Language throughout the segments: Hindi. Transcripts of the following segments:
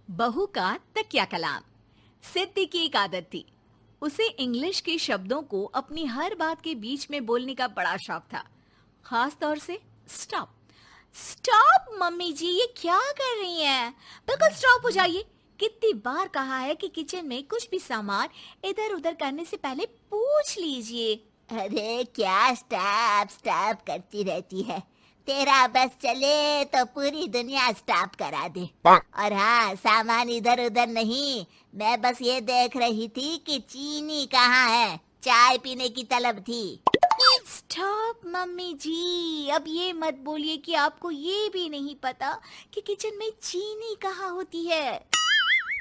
बहू का तकिया कलाम। सिद्धि की एक आदत थी। उसे इंग्लिश के शब्दों को अपनी हर बात के बीच में बोलने का बड़ा शौक था, खास तौर से स्टॉप। स्टॉप मम्मी जी, ये क्या कर रही हैं? बिल्कुल स्टॉप हो जाइए। कितनी बार कहा है कि किचन में कुछ भी सामान इधर उधर करने से पहले पूछ लीजिए। अरे क्या स्टॉप स्टॉप करती रहती है। तेरा बस चले तो पूरी दुनिया स्टॉप करा दे। और हाँ, सामान इधर उधर नहीं, मैं बस ये देख रही थी कि चीनी कहाँ है। चाय पीने की तलब थी। स्टॉप मम्मी जी, अब ये मत बोलिए कि आपको ये भी नहीं पता कि किचन में चीनी कहाँ होती है।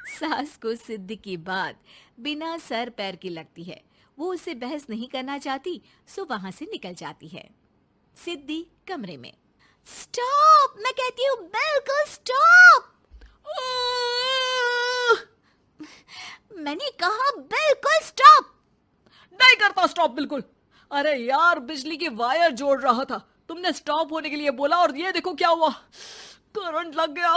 सास को सिद्धि की बात बिना सर पैर की लगती है। वो उससे बहस नहीं करना चाहती, सो वहां से निकल जाती है। सिद्धि कमरे में। स्टॉप, मैं कहती हूँ बिल्कुल स्टॉप। मैंने कहा बिल्कुल स्टॉप। नहीं करता स्टॉप बिल्कुल। अरे यार, बिजली की वायर जोड़ रहा था, तुमने स्टॉप होने के लिए बोला और ये देखो क्या हुआ, करंट लग गया।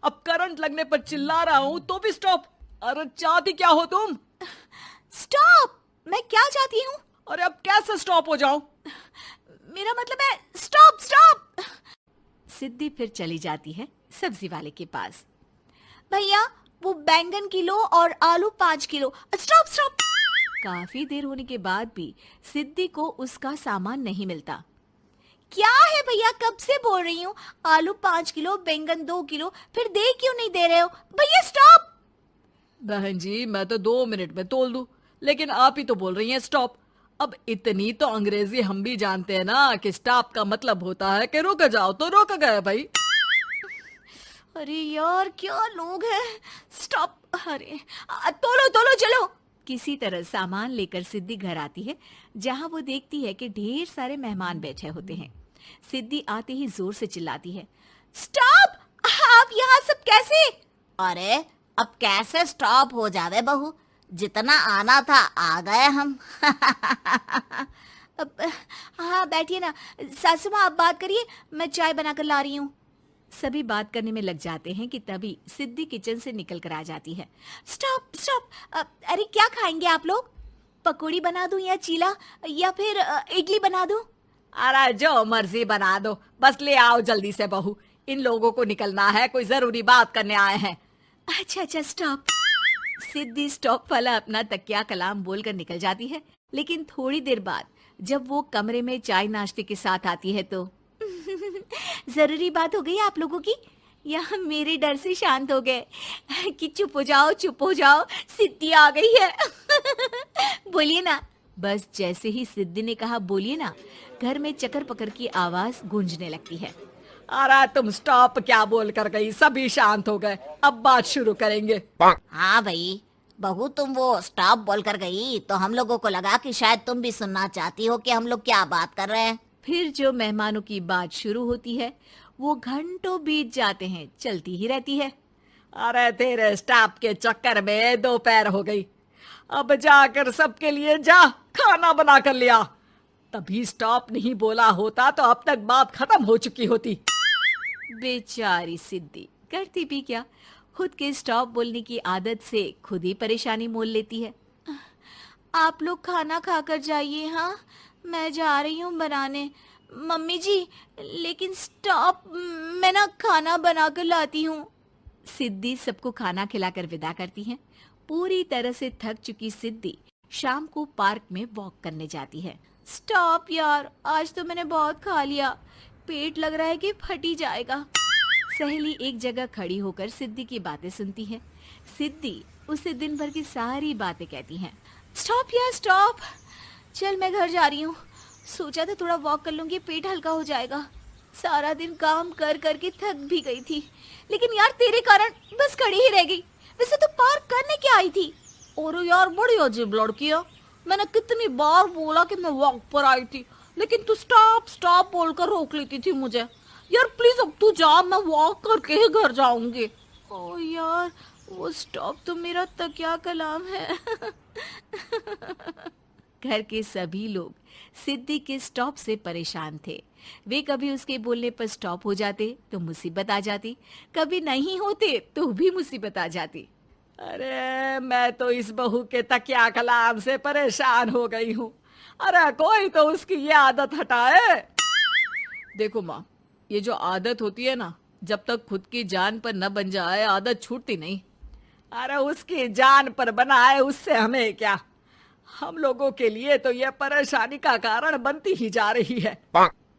अब करंट लगने पर चिल्ला रहा हूं तो भी स्टॉप। अरे चाहती क्या हो तुम? स्टॉप, मैं क्या चाहती हूँ? अरे अब कैसे स्टॉप हो जाऊं? मेरा मतलब है स्टॉप स्टॉप। सिद्धि फिर चली जाती है सब्जी वाले के पास। भैया, वो बैंगन किलो और आलू 5 किलो। Stop stop. काफी देर होने के बाद भी सिद्धि को उसका सामान नहीं मिलता। क्या है भैया, कब से बोल रही हूँ, आलू 5 किलो, बैंगन 2 किलो, फिर दे क्यों नहीं दे रहे हो? भैया स्टॉप। बहन जी, मैं तो 2 मिनट में तोल दूं, लेकिन आप ही तो बोल रही हैं स्टॉप। अब इतनी तो अंग्रेजी हम भी जानते हैं ना कि स्टॉप का मतलब होता है कि रुक जाओ, तो रुक गए भाई। अरे यार, क्या लोग हैं। स्टॉप। अरे तोलो तोलो चलो। किसी तरह सामान लेकर सिद्धि घर आती है, जहां वो देखती है कि ढेर सारे मेहमान बैठे होते हैं। सिद्धि आते ही जोर से चिल्लाती है, स्टॉप! आप यहाँ सब कैसे? अरे अब कैसे स्टॉप हो जावे बहू, जितना आना था आ गए हम। अब हाँ, बैठिए ना। सासू माँ, आप बात करिए, मैं चाय बनाकर ला रही हूँ। सभी बात करने में लग जाते हैं कि तभी सिद्धि किचन से निकल कर आ जाती है। Stop stop. अरे क्या खाएंगे आप लोग? पकौड़ी बना दूं या चीला, या फिर इडली बना दूं? अरे जो मर्जी बना दो, बस ले आओ जल्दी से बहू, इन लोगों को निकलना है, कोई जरूरी बात करने आए हैं। अच्छा अच्छा, स्टॉप। सिद्धि स्टॉप वाला अपना तकिया कलाम बोलकर निकल जाती है, लेकिन थोड़ी देर बाद जब वो कमरे में चाय नाश्ते के साथ आती है तो जरूरी बात हो गई आप लोगों की, या मेरे डर से शांत हो गए कि चुप हो जाओ चुप हो जाओ, सिद्धि आ गई है। बोलिए ना। बस जैसे ही सिद्धि ने कहा बोलिए ना, घर में चकर पकर की आवाज गूंजने लगती है। अरे तुम स्टॉप क्या बोल कर गई, सभी शांत हो गए, अब बात शुरू करेंगे। हाँ भाई, बहू तुम वो स्टॉप बोल कर गई तो हम लोगों को लगा कि शायद तुम भी सुनना चाहती हो कि हम लोग क्या बात कर रहे हैं। फिर जो मेहमानों की बात शुरू होती है वो घंटों बीत जाते हैं, चलती ही रहती है। अरे तेरे स्टॉप के चक्कर में दोपहर हो गई, अब जाकर सबके लिए जा खाना बना कर लिया। तभी स्टॉप नहीं बोला होता तो अब तक बात खत्म हो चुकी होती। बेचारी सिद्धि करती भी क्या, खुद के स्टॉप बोलने की आदत से खुद ही परेशानी मोल लेती है। आप लोग खाना खाकर जाइए, हाँ मैं जा रही हूँ बनाने। मम्मी जी, लेकिन स्टॉप, मैं ना खाना बनाकर लाती हूँ। सिद्धि सबको खाना खिलाकर विदा करती है। पूरी तरह से थक चुकी सिद्धि शाम को पार्क में वॉक करने जाती है। स्टॉप यार, आज तो मैंने बहुत खा लिया, पेट लग रहा है कि फट ही जाएगा। सहेली एक जगह खड़ी होकर सिद्धि की बातें सुनती है। सिद्धि उसे दिन भर की सारी बातें कहती हैं। स्टॉप यार स्टॉप, चल मैं घर जा रही हूँ। सोचा था थोड़ा वॉक कर लूंगी, पेट हल्का हो जाएगा। सारा दिन काम कर करके थक भी गई थी, लेकिन यार तेरे कारण बस खड़ी ही रह गई। वैसे तो पार्क करने क्या आई थी? और यार बड़ी अजीब लड़की है, मैंने कितनी बार बोला कि मैं वॉक पर आई थी, लेकिन तू स्टॉप स्टॉप बोलकर रोक लेती थी मुझे। यार प्लीज अब तू जा, मैं वॉक करके ही घर जाऊंगी। ओ यार, वो स्टॉप तो मेरा तकिया कलाम है। घर के सभी लोग सिद्धि के स्टॉप से परेशान थे। वे कभी उसके बोलने पर स्टॉप हो जाते तो मुसीबत आ जाती, कभी नहीं होते तो भी मुसीबत आ जाती। अरे मैं तो इस बहू के तकिया कलाम से परेशान हो गई हूँ। अरे कोई तो उसकी ये आदत हटाए। देखो माँ, ये जो आदत होती है ना, जब तक खुद की जान पर न बन जाए आदत छूटती नहीं। अरे उसकी जान पर बनाए उससे हमें क्या, हम लोगों के लिए तो ये परेशानी का कारण बनती ही जा रही है।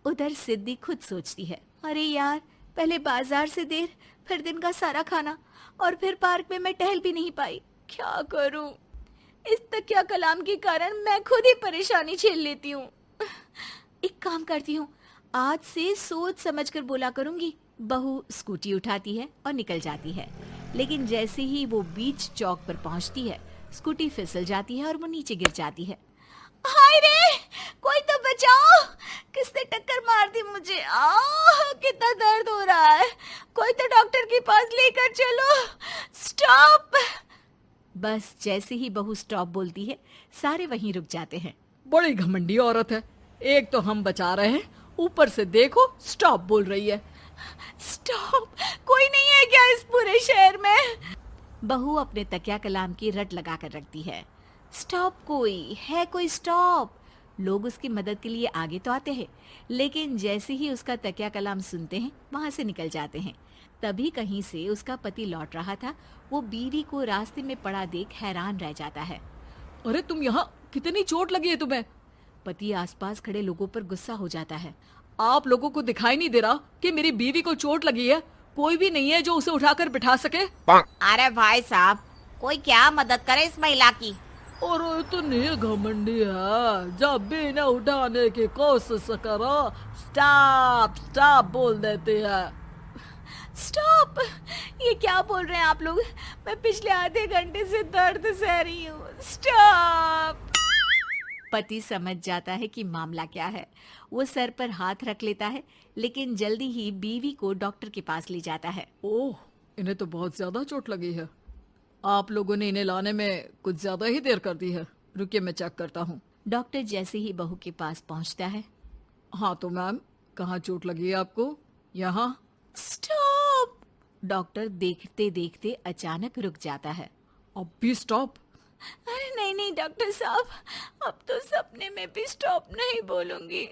उधर सिद्धि खुद सोचती है, अरे यार, पहले बाजार से देर, फिर दिन का सारा खाना, और फिर पार्क में मैं टहल भी नहीं पाई। क्या करूं? इस तकिया कलाम के कारण मैं खुद ही परेशानी झेल लेती हूँ। एक काम करती हूँ, आज से सोच समझकर बोला करूंगी। बहू स्कूटी उठाती है और निकल जाती है, लेकिन जैसे ही वो बीच चौक पर पहुंचती है, स्कूटी फिसल जाती है और वो नीचे गिर जाती है। हाय रे, कोई तो बचाओ, किसने टक्कर मार दी मुझे? कितना दर्द हो रहा है, कोई तो डॉक्टर के पास लेकर चलो। स्टॉप! बस जैसे ही बहू स्टॉप बोलती है, सारे वहीं रुक जाते हैं। बड़ी घमंडी औरत है, एक तो हम बचा रहे हैं, ऊपर से देखो स्टॉप बोल रही है। स्टॉप! कोई नहीं है क्या इस पूरे शहर में? बहू अपने तकिया कलाम की रट लगा कर रखती है। स्टॉप, कोई है? कोई स्टॉप? लोग उसकी मदद के लिए आगे तो आते हैं, लेकिन जैसे ही उसका तकिया कलाम सुनते हैं, वहां से निकल जाते हैं। तभी कहीं से उसका पति लौट रहा था। वो बीवी को रास्ते में पड़ा देख हैरान रह जाता है। अरे तुम यहाँ, कितनी चोट लगी है तुम्हें? पति आसपास खड़े लोगों पर गुस्सा हो जाता है। आप लोगों को दिखाई नहीं दे रहा कि मेरी बीवी को चोट लगी है? कोई भी नहीं है जो उसे उठाकर बिठा सके? अरे भाई साहब, कोई क्या मदद करे इस महिला की। और इतनी घमंडी है, जब भी न उठाने की कोशिश करो स्टॉप स्टॉप बोल देती है। स्टॉप! ये क्या बोल रहे हैं आप लोग? मैं पिछले आधे घंटे से दर्द सह रही हूँ। स्टॉप! पति समझ जाता है कि मामला क्या है। वो सर पर हाथ रख लेता है, लेकिन जल्दी ही बीवी को डॉक्टर के पास ले जाता है। ओह, इन्हें तो बहुत ज्यादा चोट लगी है। आप लोगों ने इन्हें लाने में कुछ ज्यादा ही देर कर दी है। रुकिए, मैं चेक करता हूँ। डॉक्टर जैसे ही बहू के पास पहुँचता है। हाँ तो मैम, कहाँ चोट लगी है आपको? यहाँ? स्टॉप! डॉक्टर देखते देखते अचानक रुक जाता है। अब भी स्टॉप? अरे नहीं नहीं डॉक्टर साहब, अब तो सपने में भी स्टॉप नहीं बोलूंगी।